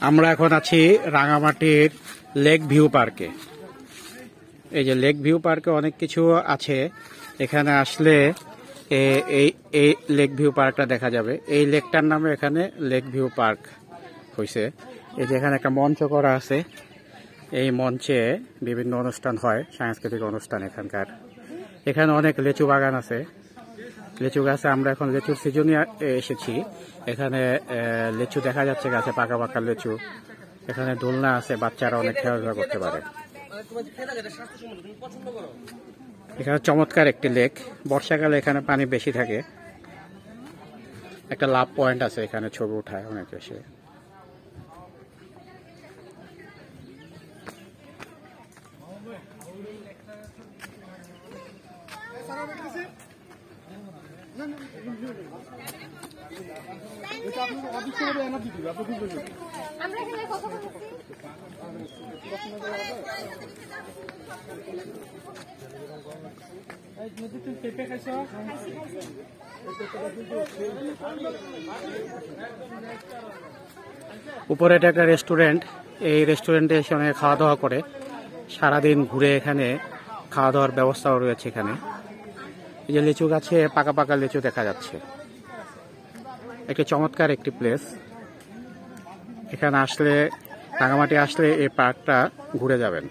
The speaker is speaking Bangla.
আমরা এখন আছি রাঙামাটির লেক ভিউ পার্কে। এই যে লেক ভিউ পার্কে অনেক কিছু আছে, এখানে আসলে এই লেক ভিউ পার্কটা দেখা যাবে। এই লেকটার নামে এখানে লেক ভিউ পার্ক হয়েছে। এই যে এখানে একটা মঞ্চ করা আছে, এই মঞ্চে বিভিন্ন অনুষ্ঠান হয়, সাংস্কৃতিক অনুষ্ঠান এখানকার। এখানে অনেক লিচু বাগান আছে, লিচু গাছে আমরা এখন লিচুর সিজনে এসেছি। এখানে লিচু দেখা যাচ্ছে গাছে, পাকা পাকা লিচু। এখানে দোলনা আছে, বাচ্চারা অনেক খেলাধুলা করতে পারে। এখানে চমৎকার একটি লেক, বর্ষাকালে এখানে পানি বেশি থাকে। একটা লাভ পয়েন্ট আছে, এখানে ছবি উঠায় অনেক বেশি। উপরে এটা একটা রেস্টুরেন্ট, এই রেস্টুরেন্টে এসে অনেকে খাওয়া দাওয়া করে, সারাদিন ঘুরে এখানে খাওয়া দাওয়ার ব্যবস্থাও রয়েছে এখানে। এই যে লিচু গাছে পাকা পাকা লিচু দেখা যাচ্ছে, একটি চমৎকার একটি প্লেস। এখানে আসলে, রাঙামাটি আসলে এই পার্কটা ঘুরে যাবেন।